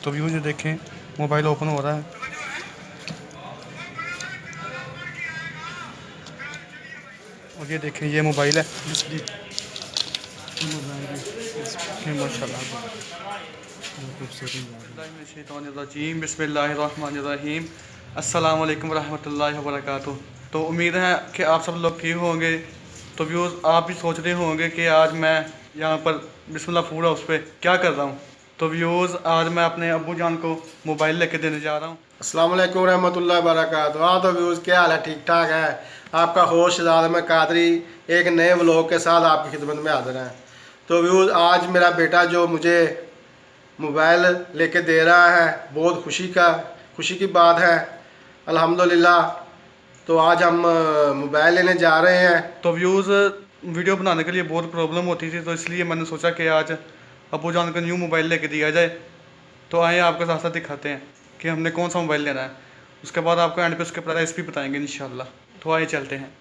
तो व्यूज़ ये देखें, मोबाइल ओपन हो रहा है। और ये देखें, ये मोबाइल है माशाल्लाह। बिस्मिल्लाहिर्रहमानिर्रहीम। अस्सलाम वालेकुम रहमतुल्लाहि व बरकातुहू। तो उम्मीद है कि आप सब लोग ठीक होंगे। तो व्यूज़ आप भी सोच रहे होंगे कि आज मैं यहाँ पर बिस्मिल्लाह फूड हाउस पे क्या कर रहा हूँ। तो व्यूज़ आज मैं अपने अब्बू जान को मोबाइल लेके देने जा रहा हूँ। अस्सलाम वालेकुम रहमतुल्लाहि व बरकातुहू। हाँ तो व्यूज़ क्या हाल है, ठीक ठाक है। आपका होश ज़ालिम कादरी एक नए व्लॉग के साथ आपकी खिदमत में हाजिर है। तो व्यूज़ आज मेरा बेटा जो मुझे मोबाइल लेके दे रहा है, बहुत खुशी की बात है अल्हम्दुलिल्लाह। तो आज हम मोबाइल लेने जा रहे हैं। तो व्यूज़ वीडियो बनाने के लिए बहुत प्रॉब्लम होती थी, तो इसलिए मैंने सोचा कि आज अब्बू जान को न्यू मोबाइल लेके दिया जाए। तो आइए आपके साथ साथ दिखाते हैं कि हमने कौन सा मोबाइल लेना है। उसके बाद आपको एंड पे उसके प्राइस भी बताएंगे इंशाल्लाह। तो आइए चलते हैं।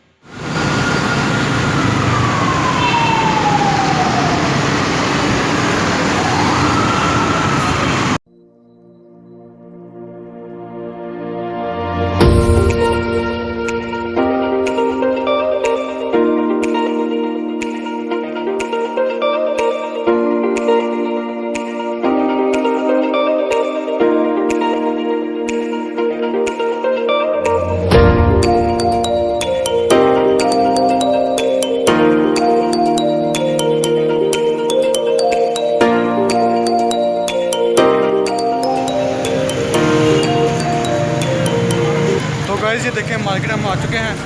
तो गाइस ये देखें, मार्केट हम आ चुके हैं।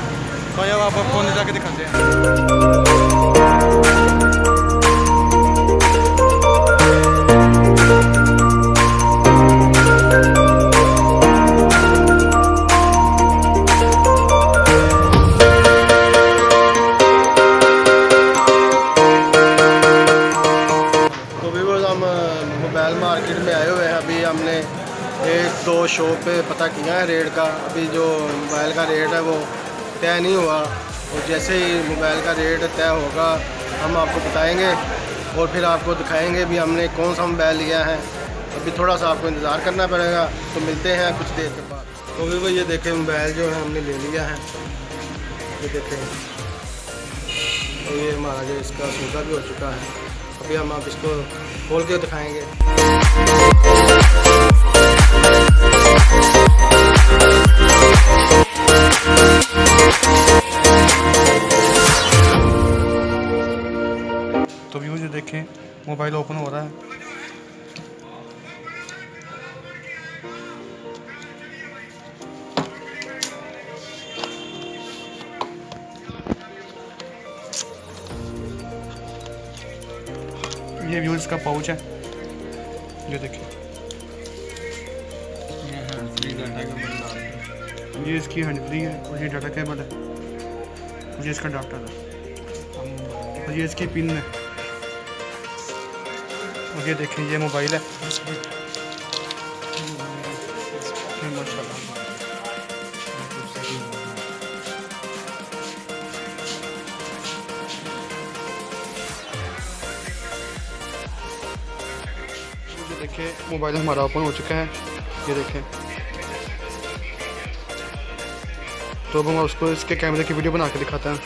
तो अब आप आपको अंदर जाके दिखाते हैं। तो व्यूअर्स हम मोबाइल मार्केट में आए हुए हैं। अभी हमने एक दो शॉप पे पता किया है रेट का। अभी जो मोबाइल का रेट है वो तय नहीं हुआ, और जैसे ही मोबाइल का रेट तय होगा हम आपको बताएंगे और फिर आपको दिखाएंगे भी हमने कौन सा मोबाइल लिया है। अभी थोड़ा सा आपको इंतज़ार करना पड़ेगा। तो मिलते हैं कुछ देर के बाद। तो व्यूअर्स ये देखें, मोबाइल जो है हमने ले लिया है, ये देखें। तो ये हमारा जो इसका सौदा भी हो चुका है। अभी हम आप इसको खोल के दिखाएंगे। तो व्यूज़ ये देखें, मोबाइल ओपन हो रहा है। ये व्यूज़ का पाउच है, ये देखिए। ये इसकी हैंड फ्री है और ये डाटा केबल है, ये इसका डाटा है और ये इसकी पिन है। और ये देखें, ये मोबाइल है माशाल्लाह। ये देखिए, मोबाइल हमारा ओपन हो चुका है, ये देखें। तो अब हम उसको इसके कैमरे की वीडियो बना के दिखाते हैं।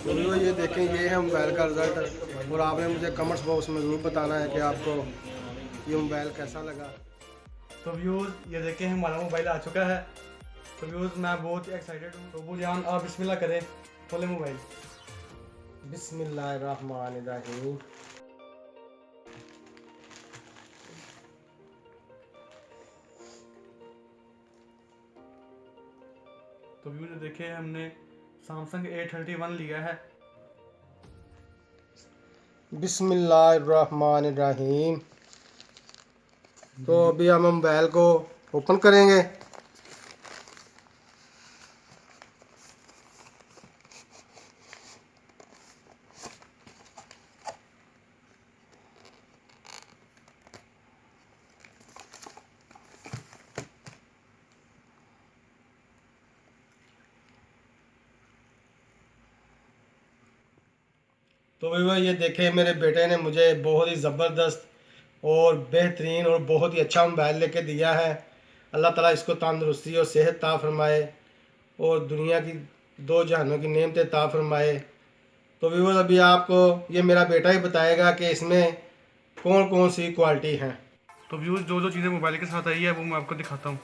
तो ये देखें, ये है मोबाइल का रिज़ल्ट। और आपने मुझे कमेंट्स बॉक्स में ज़रूर बताना है कि आपको ये मोबाइल कैसा लगा। तो व्यूज़ ये देखें, हमारा मोबाइल आ चुका है। तो व्यूज़ मैं बहुत एक्साइटेड हूँ। तो अब्बू जान आप बिस्मिल्लाह करें, खोलें मोबाइल। बिस्मिल्लाहिर्रहमानिर्रहीम। तो व्यूज़ देखें, हमने सैमसंग A31 लिया है। बिस्मिल्लाहिर्रहमानिर्रहीम। तो अभी हम मोबाइल को ओपन करेंगे। तो व्यूअर ये देखें, मेरे बेटे ने मुझे बहुत ही ज़बरदस्त और बेहतरीन और बहुत ही अच्छा मोबाइल लेके दिया है। अल्लाह ताला इसको तंदुरुस्ती और सेहत ता फरमाए और दुनिया की दो जहानों की नेमतें ता फरमाए। तो व्यूअर अभी आपको ये मेरा बेटा ही बताएगा कि इसमें कौन कौन सी क्वालिटी हैं। तो व्यूज़ जो जो चीज़ें मोबाइल के साथ आई है वो मैं आपको दिखाता हूँ।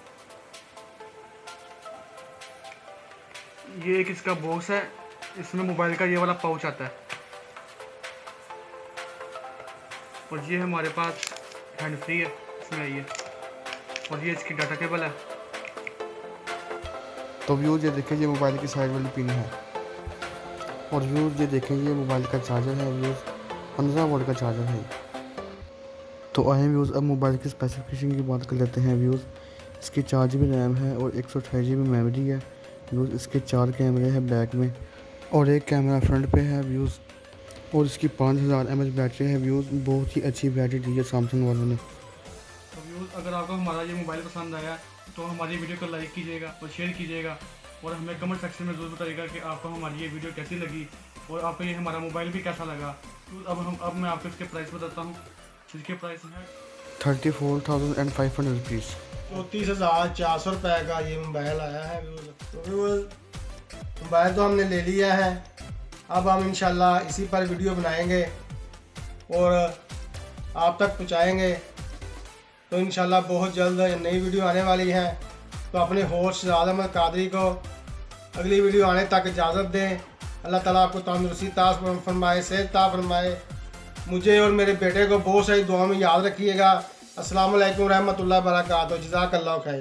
ये एक इसका बॉक्स है, इसमें मोबाइल का ये वाला पाउच आता है और ये हमारे पास हैंड फ्री है, इसमें आई है और ये इसकी डाटा केबल है। तो व्यूज़ ये देखें, ये मोबाइल की साइड वाली पिन है और व्यूज़ ये देखें, ये मोबाइल का चार्जर है। व्यूज़ 15 वोल्ट का चार्जर है। तो आए व्यूज़ अब मोबाइल की स्पेसिफिकेशन की बात कर लेते हैं। व्यूज़ इसकी 4 GB रैम है और 128 GB मेमोरी है। व्यूज़ इसके 4 कैमरे हैं बैक में और एक कैमरा फ्रंट पे है। व्यूज़ और इसकी 5000 mAh बैटरी है। व्यूज़ बहुत ही अच्छी बैटरी दी है सैमसंग वालों ने। तो व्यूज़ अगर आपको हमारा ये मोबाइल पसंद आया तो हमारी वीडियो को लाइक कीजिएगा और शेयर कीजिएगा और हमें कमेंट सेक्शन में ज़रूर बताइएगा कि आपको हमारी ये वीडियो कैसी लगी और आपको ये हमारा मोबाइल भी कैसा लगा। तो अब मैं आपको इसके प्राइस बताता हूँ। इसके प्राइस है 34,500 रुपीज़। 34,400 रुपये का ये मोबाइल आया है। तो मोबाइल तो हमने ले लिया है, अब हम इंशाल्लाह इसी पर वीडियो बनाएंगे और आप तक पहुंचाएंगे। तो इंशाल्लाह बहुत जल्द नई वीडियो आने वाली है। तो अपने होस्ट शहजाद अहमद कादरी को अगली वीडियो आने तक इजाज़त दें। अल्लाह ताला आपको तंदुरुस्ती ता फरमाए, सेहत ता फरमाए। मुझे और मेरे बेटे को बहुत सारी दुआओं में याद रखिएगा। अस्सलाम वालेकुम रहमतुल्लाहि व बरकातहू। जज़ाकल्लाहु खैर।